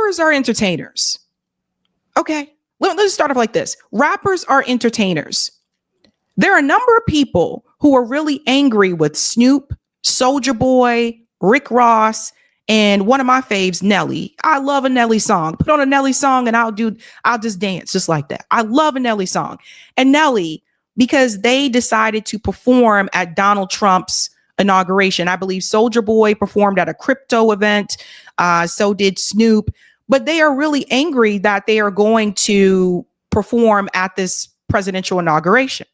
rappers are entertainers. Okay, let's start off like this. Rappers are entertainers. There are a number of people who are really angry with Snoop, Soulja Boy, Rick Ross, and one of my faves, Nelly. I love a Nelly song. Put on a Nelly song and I'll just dance just like that. I love a Nelly song. And Nelly, because they decided to perform at Donald Trump's inauguration. I believe Soulja Boy performed at a crypto event. So did Snoop. But they are really angry that they are going to perform at this presidential inauguration.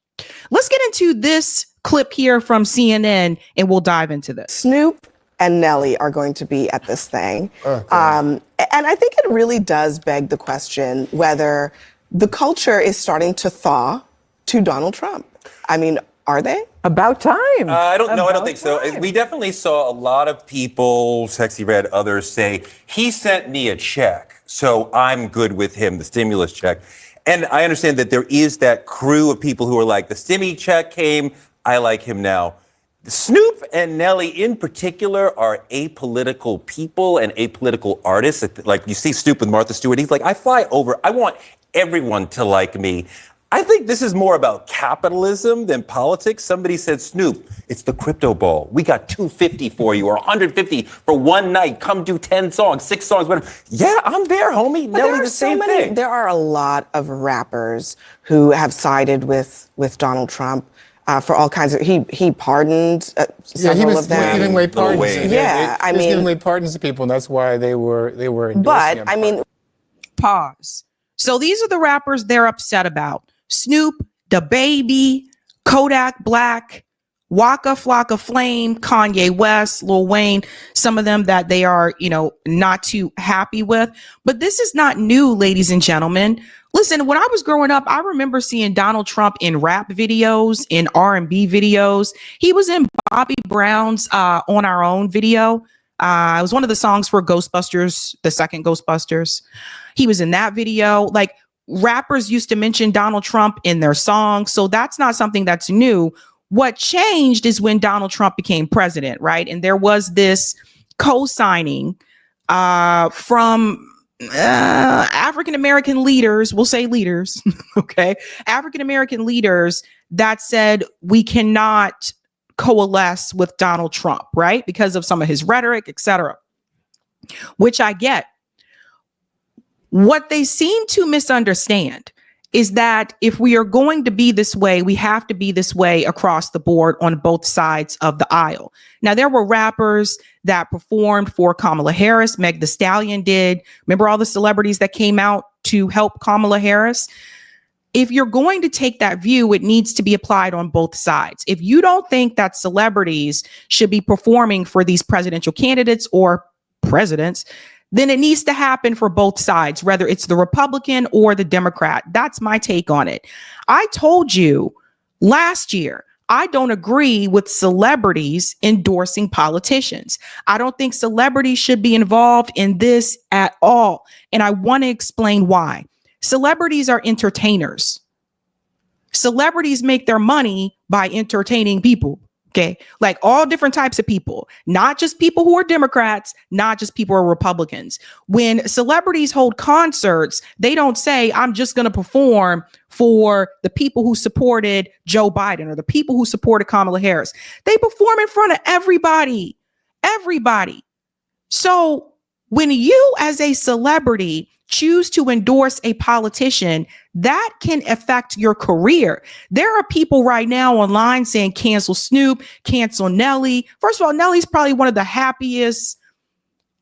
Let's get into this clip here from CNN and we'll dive into this. Snoop and Nelly are going to be at this thing. Okay. And I think it really does beg the question whether the culture is starting to thaw to Donald Trump. I mean, are they? About time. I don't think so. We definitely saw a lot of people, Sexy Red, others say, he sent me a check, so I'm good with him, the stimulus check. And I understand that there is that crew of people who are like, the stimmy check came, I like him now. Snoop and Nelly in particular are apolitical people and apolitical artists. Like you see Snoop with Martha Stewart, he's like, I fly over, I want everyone to like me. I think this is more about capitalism than politics. Somebody said, Snoop, it's the crypto ball. We got $250 for you or $150 for one night. Come do 10 songs, 6 songs, whatever. Yeah, I'm there, homie. But Nelly, the same thing. There are a lot of rappers who have sided with Donald Trump. For all kinds of, he pardoned several of them. He was giving away pardons. I mean, he was giving away pardons to people, and that's why they were endorsing him. But I mean, pause. So these are the rappers they're upset about: Snoop, DaBaby, Kodak Black, Waka Flocka Flame, Kanye West, Lil Wayne. Some of them that they are, not too happy with. But this is not new, ladies and gentlemen. Listen, when I was growing up, I remember seeing Donald Trump in rap videos, in R&B videos. He was in Bobby Brown's On Our Own video. It was one of the songs for Ghostbusters, the second Ghostbusters. He was in that video. Like, rappers used to mention Donald Trump in their songs. So that's not something that's new. What changed is when Donald Trump became president, right? And there was this co-signing from African-American leaders, we'll say leaders, okay? African-American leaders that said we cannot coalesce with Donald Trump, right? Because of some of his rhetoric, etc., which I get. What they seem to misunderstand is that if we are going to be this way, we have to be this way across the board on both sides of the aisle. Now, there were rappers that performed for Kamala Harris. Meg Thee Stallion did. Remember all the celebrities that came out to help Kamala Harris? If you're going to take that view, it needs to be applied on both sides. If you don't think that celebrities should be performing for these presidential candidates or presidents, then it needs to happen for both sides, whether it's the Republican or the Democrat. That's my take on it. I told you last year, I don't agree with celebrities endorsing politicians. I don't think celebrities should be involved in this at all. And I want to explain why. Celebrities are entertainers. Celebrities make their money by entertaining people. Okay, like all different types of people, not just people who are Democrats, not just people who are Republicans. When celebrities hold concerts, they don't say, I'm just going to perform for the people who supported Joe Biden or the people who supported Kamala Harris. They perform in front of everybody, everybody. So when you as a celebrity choose to endorse a politician, that can affect your career. There are people right now online saying cancel Snoop, cancel Nelly. First of all, Nelly's probably one of the happiest.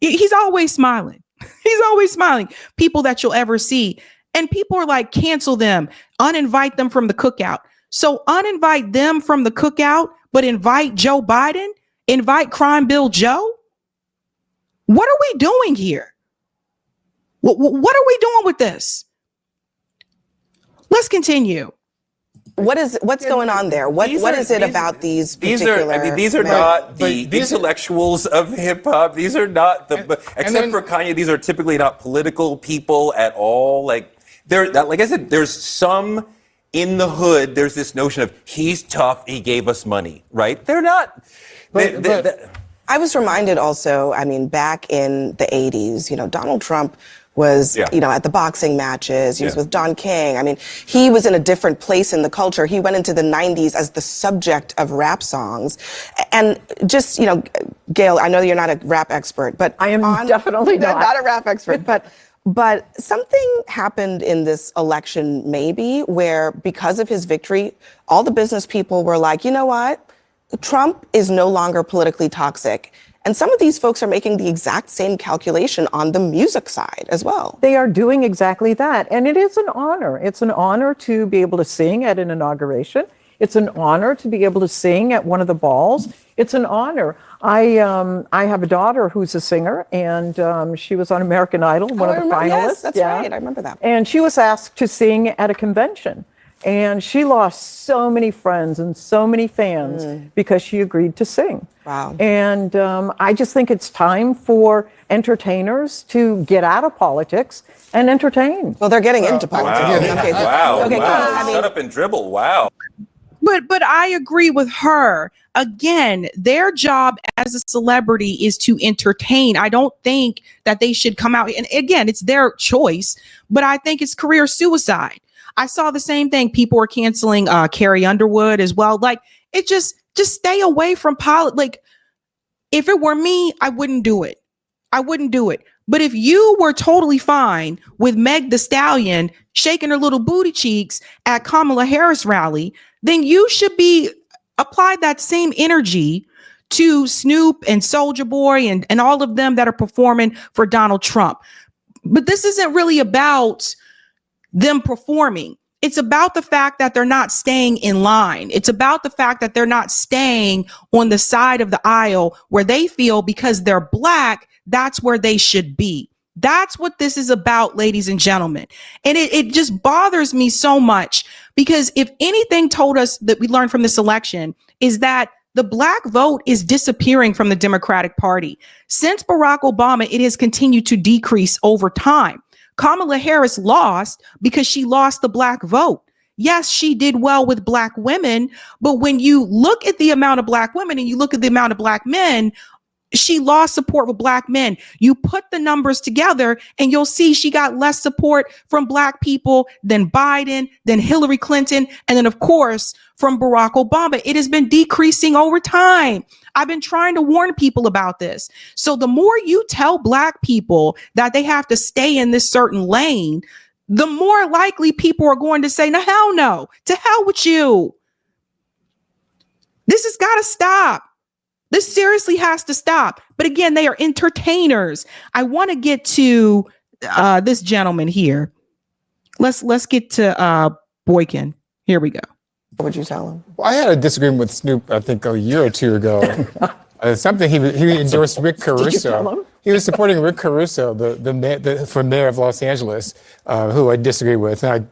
He's always smiling. He's always smiling. People that you'll ever see. And people are like, cancel them, uninvite them from the cookout. So uninvite them from the cookout, but invite Joe Biden, invite Crime Bill Joe. What are we doing here? What are we doing with this? Let's continue. What's going on there? What is it about these particular? These are not the intellectuals of hip hop. These are not except for Kanye. These are typically not political people at all. Like I said, there's some in the hood. There's this notion of he's tough. He gave us money, right? They're not. I was reminded also, I mean, back in the 80s, Donald Trump was, at the boxing matches. He was with Don King. I mean, he was in a different place in the culture. He went into the 90s as the subject of rap songs. And just, Gail, I know you're not a rap expert, but I am definitely not a rap expert, but something happened in this election maybe where because of his victory, all the business people were like, you know what? Trump is no longer politically toxic. And some of these folks are making the exact same calculation on the music side as well. They are doing exactly that. And it is an honor. It's an honor to be able to sing at an inauguration. It's an honor to be able to sing at one of the balls. It's an honor. I have a daughter who's a singer, and she was on American Idol, one of the finalists. Yes, that's right. I remember that. And she was asked to sing at a convention. And she lost so many friends and so many fans because she agreed to sing. Wow. And I just think it's time for entertainers to get out of politics and entertain. Well, they're getting into politics. Wow. Okay, Wow. Shut up and dribble. Wow. But I agree with her. Again, their job as a celebrity is to entertain. I don't think that they should come out. And again, it's their choice, but I think it's career suicide. I saw the same thing. People were canceling Carrie Underwood as well. Like, it just stay away from politics. Like, if it were me, I wouldn't do it. I wouldn't do it. But if you were totally fine with Meg the Stallion shaking her little booty cheeks at Kamala Harris rally, then you should be applied that same energy to Snoop and Soulja Boy and all of them that are performing for Donald Trump. But this isn't really about them performing. It's about the fact that they're not staying in line. It's about the fact that they're not staying on the side of the aisle where they feel because they're Black, that's where they should be. That's what this is about, ladies and gentlemen. And it just bothers me so much because if anything told us that we learned from this election is that the Black vote is disappearing from the Democratic Party. Since Barack Obama, it has continued to decrease over time. Kamala Harris lost because she lost the Black vote. Yes, she did well with Black women, but when you look at the amount of Black women and you look at the amount of Black men, she lost support with Black men. You put the numbers together and you'll see she got less support from Black people than Biden, than Hillary Clinton, and then, of course, from Barack Obama. It has been decreasing over time. I've been trying to warn people about this. So the more you tell Black people that they have to stay in this certain lane, the more likely people are going to say, no, hell no, to hell with you. This has got to stop. This seriously has to stop. But again, they are entertainers. I want to get to this gentleman here. Let's get to Boykin. Here we go. What would you tell him? Well, I had a disagreement with Snoop, I think, a year or two ago. Something he endorsed Rick Caruso. Did you tell him? He was supporting Rick Caruso, for mayor of Los Angeles, who I disagree with. And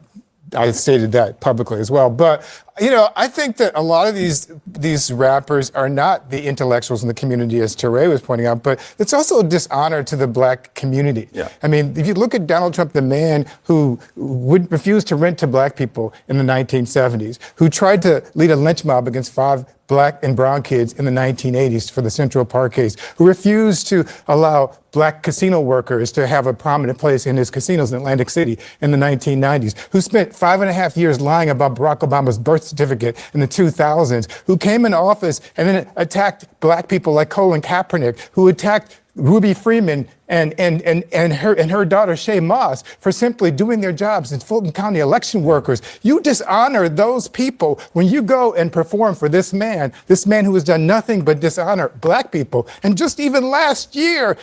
I stated that publicly as well. But, I think that a lot of these rappers are not the intellectuals in the community, as Teray was pointing out, but it's also a dishonor to the Black community. Yeah. I mean, if you look at Donald Trump, the man who would refuse to rent to Black people in the 1970s, who tried to lead a lynch mob against 5 Black and brown kids in the 1980s for the Central Park case, who refused to allow Black casino workers to have a prominent place in his casinos in Atlantic City in the 1990s, who spent 5.5 years lying about Barack Obama's birth certificate in the 2000s, who came into office and then attacked Black people like Colin Kaepernick, who attacked Ruby Freeman and her daughter Shay Moss for simply doing their jobs as Fulton County election workers. You dishonor those people when you go and perform for this man who has done nothing but dishonor Black people. And just last year,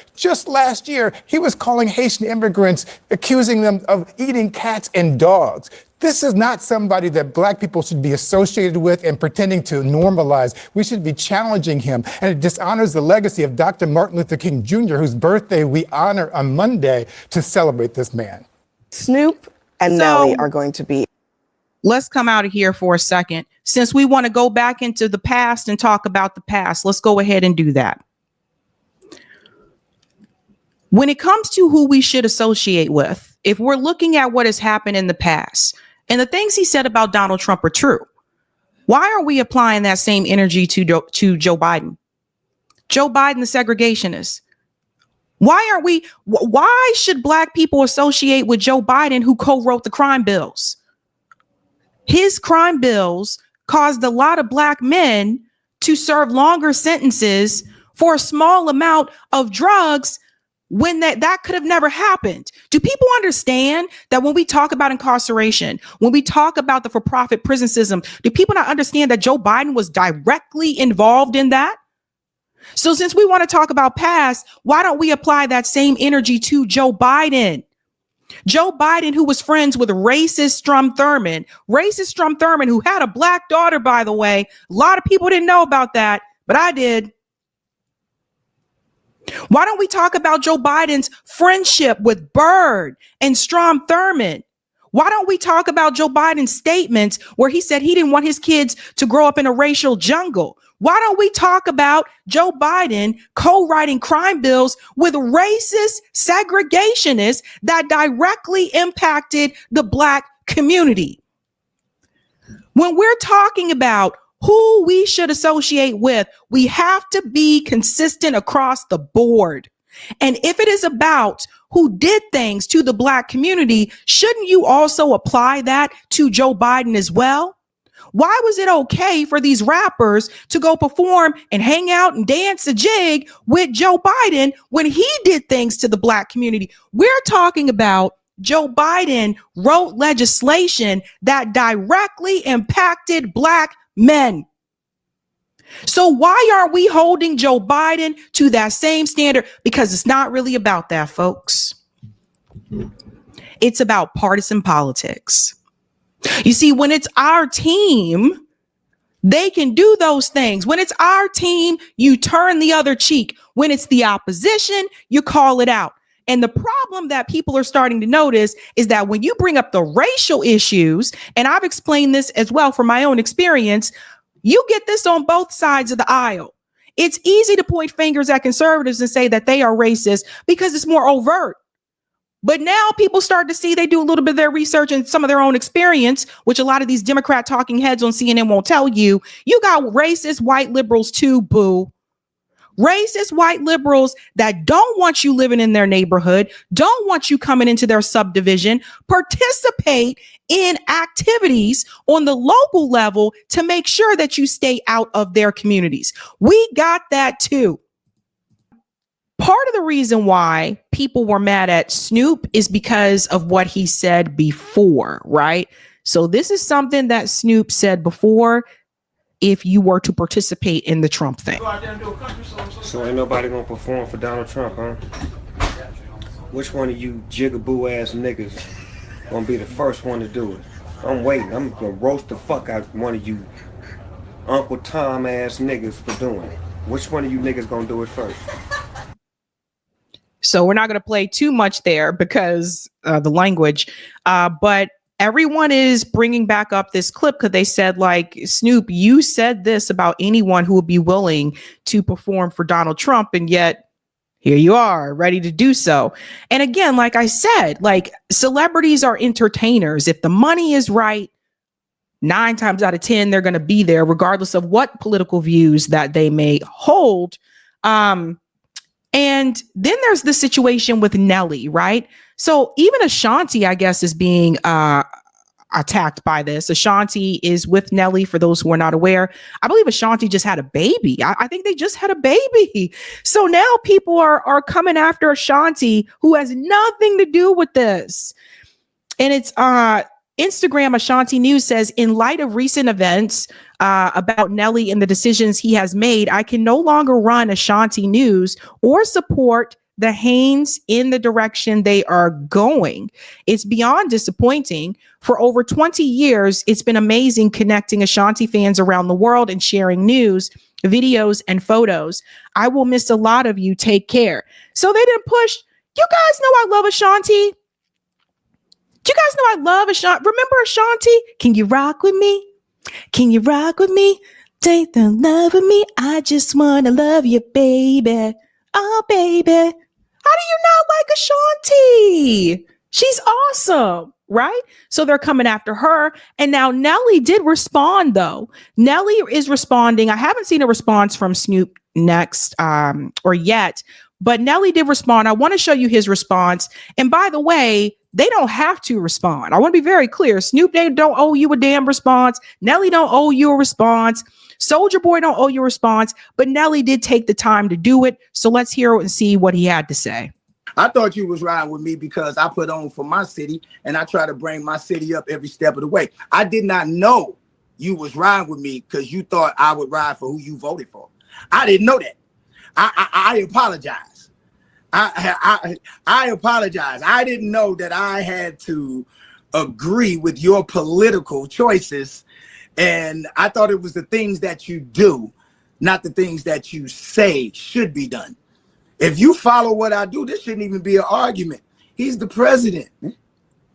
he was calling Haitian immigrants, accusing them of eating cats and dogs. This is not somebody that Black people should be associated with and pretending to normalize. We should be challenging him. And it dishonors the legacy of Dr. Martin Luther King Jr., whose birthday we honor on Monday, to celebrate this man. Snoop and Nelly are going to be. Let's come out of here for a second. Since we want to go back into the past and talk about the past, let's go ahead and do that. When it comes to who we should associate with, if we're looking at what has happened in the past, and the things he said about Donald Trump are true, why are we applying that same energy to Joe Biden? Joe Biden, the segregationist. Why should black people associate with Joe Biden, who co-wrote the crime bills? His crime bills caused a lot of black men to serve longer sentences for a small amount of drugs when that could have never happened. Do people understand that when we talk about incarceration, when we talk about the for-profit prison system, do people not understand that Joe Biden was directly involved in that? So since we want to talk about past, why don't we apply that same energy to Joe Biden? Joe Biden, who was friends with racist Strom Thurmond, who had a black daughter, by the way. A lot of people didn't know about that, but I did. Why don't we talk about Joe Biden's friendship with Byrd and Strom Thurmond? Why don't we talk about Joe Biden's statements where he said he didn't want his kids to grow up in a racial jungle? Why don't we talk about Joe Biden co-writing crime bills with racist segregationists that directly impacted the black community? When we're talking about who we should associate with, we have to be consistent across the board. And if it is about who did things to the black community, shouldn't you also apply that to Joe Biden as well? Why was it okay for these rappers to go perform and hang out and dance a jig with Joe Biden when he did things to the black community? We're talking about Joe Biden wrote legislation that directly impacted black men. So why aren't we holding Joe Biden to that same standard? Because it's not really about that, folks. It's about partisan politics. You see, when it's our team, they can do those things. When it's our team, you turn the other cheek. When it's the opposition, you call it out. And the problem that people are starting to notice is that when you bring up the racial issues, and I've explained this as well from my own experience, you get this on both sides of the aisle. It's easy to point fingers at conservatives and say that they are racist because it's more overt. But now people start to see, they do a little bit of their research and some of their own experience, which a lot of these Democrat talking heads on CNN won't tell you. You got racist white liberals too, boo. Racist white liberals that don't want you living in their neighborhood, don't want you coming into their subdivision, participate in activities on the local level to make sure that you stay out of their communities. We got that too. Part of the reason why people were mad at Snoop is because of what he said before, right? So this is something that Snoop said before if you were to participate in the Trump thing. So ain't nobody gonna perform for Donald Trump, huh? Which one of you jigaboo ass niggas gonna be the first one to do it? I'm waiting. I'm gonna roast the fuck out one of you Uncle Tom ass niggas for doing it. Which one of you niggas gonna do it first? So we're not going to play too much there because the language, but everyone is bringing back up this clip because they said, like, Snoop, you said this about anyone who would be willing to perform for Donald Trump. And yet here you are ready to do so. And again, like I said, like, celebrities are entertainers. If the money is right, 9 times out of 10, they're going to be there regardless of what political views that they may hold. And then there's the situation with Nelly, right? So even Ashanti, I guess, is being attacked by this. Ashanti is with Nelly, for those who are not aware. I believe Ashanti just had a baby. I think they just had a baby. So now people are coming after Ashanti, who has nothing to do with this. And it's Instagram Ashanti News says, in light of recent events about Nelly and the decisions he has made, I can no longer run Ashanti News or support the Haynes in the direction they are going. It's beyond disappointing. For over 20 years, it's been amazing connecting Ashanti fans around the world and sharing news, videos, and photos. I will miss a lot of you. Take care. So they didn't push. You guys know I love Ashanti. Do you guys know I love Ashanti? Remember Ashanti? Can you rock with me? Can you rock with me? Take the love with me. I just want to love you, baby. Oh, baby. How do you not like Ashanti? She's awesome, right? So they're coming after her. And now Nelly did respond, though. Nelly is responding. I haven't seen a response from Snoop next or yet. But Nelly did respond. I want to show you his response. And by the way, they don't have to respond. I want to be very clear. Snoop, they don't owe you a damn response. Nelly don't owe you a response. Soulja Boy don't owe you a response. But Nelly did take the time to do it. So let's hear it and see what he had to say. I thought you was riding with me because I put on for my city and I try to bring my city up every step of the way. I did not know you was riding with me because you thought I would ride for who you voted for. I didn't know that. I apologize. I apologize. I didn't know that I had to agree with your political choices. And I thought it was the things that you do, not the things that you say should be done. If you follow what I do, this shouldn't even be an argument. He's the president.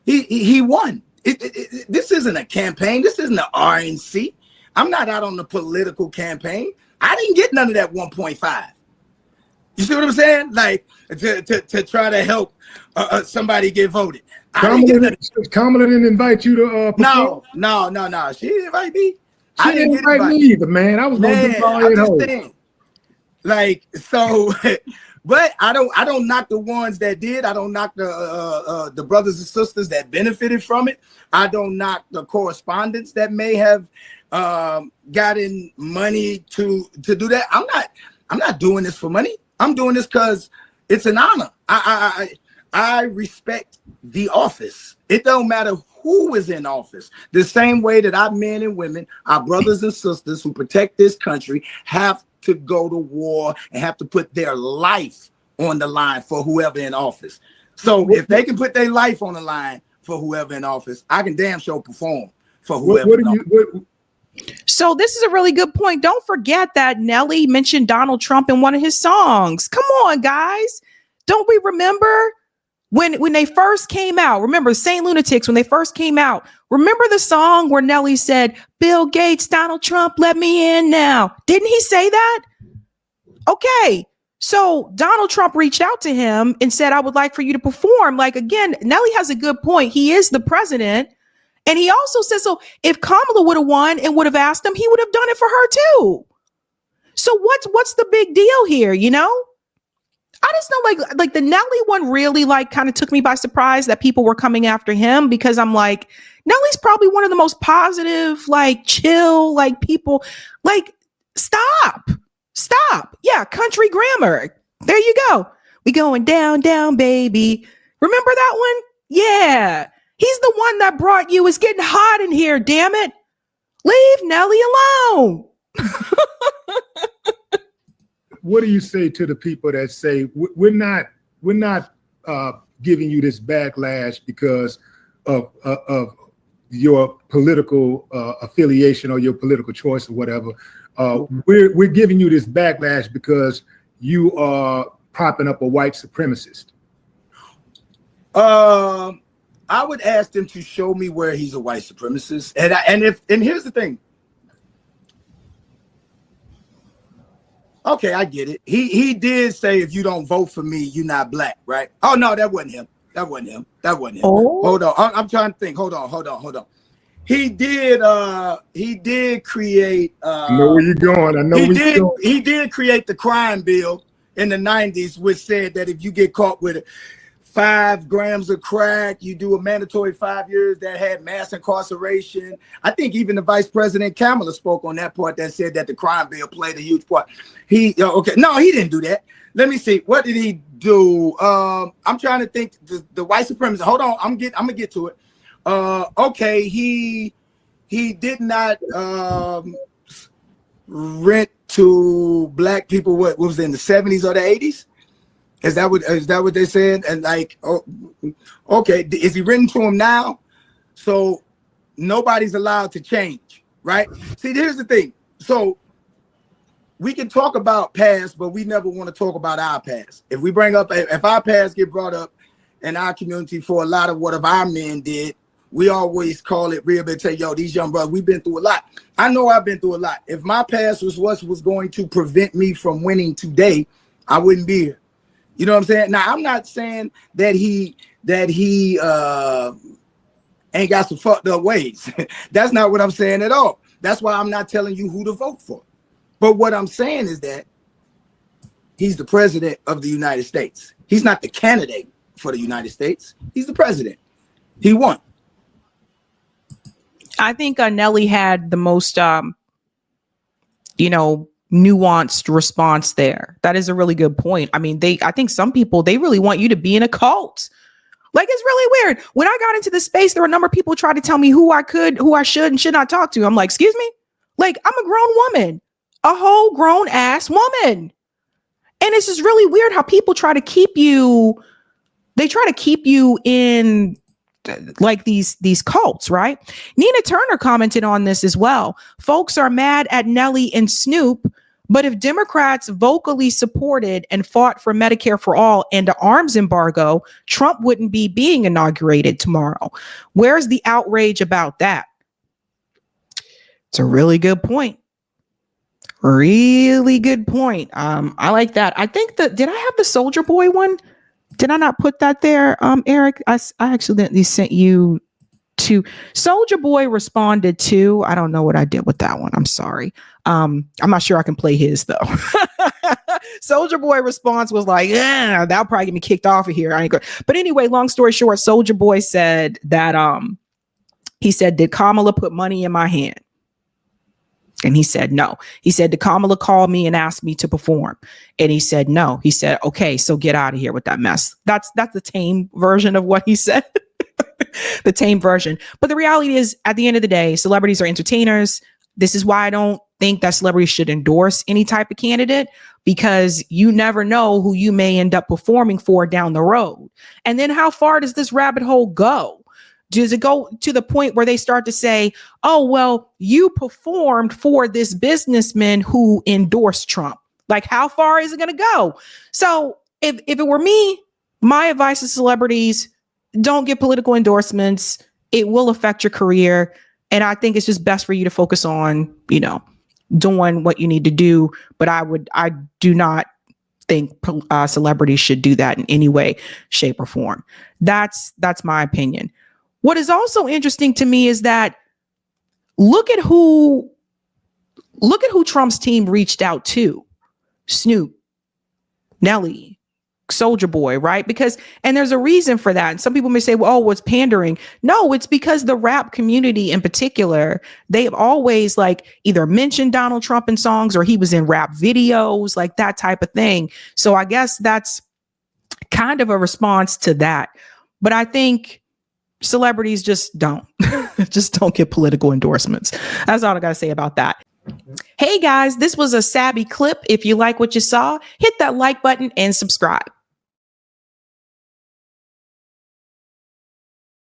He won. This isn't a campaign. This isn't an RNC. I'm not out on the political campaign. I didn't get none of that 1.5. You see what I'm saying? Like to try to help somebody get voted. Kamala didn't invite you to No. She didn't invite me. She didn't invite me either, man. I was going to do all at home. Like, so, but I don't knock the ones that did. I don't knock the brothers and sisters that benefited from it. I don't knock the correspondents that may have gotten money to do that. I'm not doing this for money. I'm doing this because it's an honor. I respect the office. It don't matter who is in office. The same way that our men and women, our brothers and sisters who protect this country have to go to war and have to put their life on the line for whoever in office. So if they can put their life on the line for whoever in office, I can damn sure perform for whoever in office. So this is a really good point. Don't forget that Nelly mentioned Donald Trump in one of his songs. Come on, guys. Don't we remember when they first came out? Remember Saint Lunatics when they first came out? Remember the song where Nelly said, Bill Gates, Donald Trump, let me in now. Didn't he say that? Okay. So Donald Trump reached out to him and said, I would like for you to perform. Like, again, Nelly has a good point. He is the president. And he also says, so if Kamala would have won and would have asked him, he would have done it for her too. So what's the big deal here? You know, I just know like the Nelly one really like kind of took me by surprise that people were coming after him, because I'm like, Nelly's probably one of the most positive, like chill, like people like stop. Yeah. Country grammar. There you go. We going down, down, baby. Remember that one? Yeah. He's the one that brought you. It's getting hot in here, damn it. Leave Nelly alone. What do you say to the people that say we're not giving you this backlash because of your political affiliation or your political choice or whatever? We're giving you this backlash because you are propping up a white supremacist. I would ask them to show me where he's a white supremacist. And here's the thing. Okay, I get it. He did say, if you don't vote for me, you're not black, right? Oh no, that wasn't him. Oh. Hold on. I'm trying to think. Hold on. He did create I know where you're going. He did create the crime bill in the 90s, which said that if you get caught with 5 grams of crack, you do a mandatory 5 years. That had mass incarceration. I think even the Vice President Kamala spoke on that part, that said that the crime bill played a huge part. He didn't do that. Let me see. What did he do? I'm trying to think. The white supremacist. Hold on. I'm gonna get to it. Okay. He did not rent to black people. What was it, in the 70s or the 80s? Is that what they said? And like, oh, okay, is he written to him now? So nobody's allowed to change, right? See, here's the thing. So we can talk about past, but we never want to talk about our past. If our past get brought up in our community for a lot of what our men did, we always call it rehabilitation. Yo, these young brothers, we've been through a lot. I know I've been through a lot. If my past was what was going to prevent me from winning today, I wouldn't be here. You know what I'm saying? Now, I'm not saying that he ain't got some fucked up ways. That's not what I'm saying at all. That's why I'm not telling you who to vote for. But what I'm saying is that He's the president of the United States. He's not the candidate for the United States. He's the president. He won. I think Nelly had the most, nuanced response there. That is a really good point. I mean, I think some people, they really want you to be in a cult. Like, it's really weird. When I got into the space, there were a number of people trying to tell me who I should and should not talk to. I'm like, excuse me? Like, I'm a grown woman, a whole grown ass woman. And it's just really weird how people try to keep you in like these cults, right? Nina Turner commented on this as well. Folks are mad at Nelly and Snoop, but if Democrats vocally supported and fought for Medicare for all and the arms embargo, Trump wouldn't be being inaugurated tomorrow. Where's the outrage about that? It's a really good point. Really good point. I like that. I think did I have the Soldier Boy one? Did I not put that there, Eric? I accidentally sent you to Soldier Boy responded to. I don't know what I did with that one. I'm sorry. I'm not sure I can play his though. Soldier Boy response was like, yeah, that'll probably get me kicked off of here. I ain't go. But anyway, long story short, Soldier Boy said that he said, did Kamala put money in my hand? And he said, no. He said, did Kamala call me and ask me to perform? And he said, no. He said, okay, so get out of here with that mess. That's the tame version of what he said. The tame version. But the reality is, at the end of the day, celebrities are entertainers. This is why I don't think that celebrities should endorse any type of candidate, because you never know who you may end up performing for down the road. And then how far does this rabbit hole go? Does it go to the point where they start to say, oh, well, you performed for this businessman who endorsed Trump? Like, how far is it going to go? So if it were me, my advice to celebrities, don't get political endorsements. It will affect your career. And I think it's just best for you to focus on, doing what you need to do. But I do not think celebrities should do that in any way, shape, or form. That's my opinion. What is also interesting to me is that look at who Trump's team reached out to. Snoop, Nelly, Soldier Boy, right? And there's a reason for that. And some people may say, well, oh, it's pandering. No, it's because the rap community in particular, they've always like either mentioned Donald Trump in songs or he was in rap videos, like that type of thing. So I guess that's kind of a response to that. But I think celebrities just don't get political endorsements. That's all I got to say about that. Hey guys, this was a Sabby clip. If you like what you saw, hit that like button and subscribe.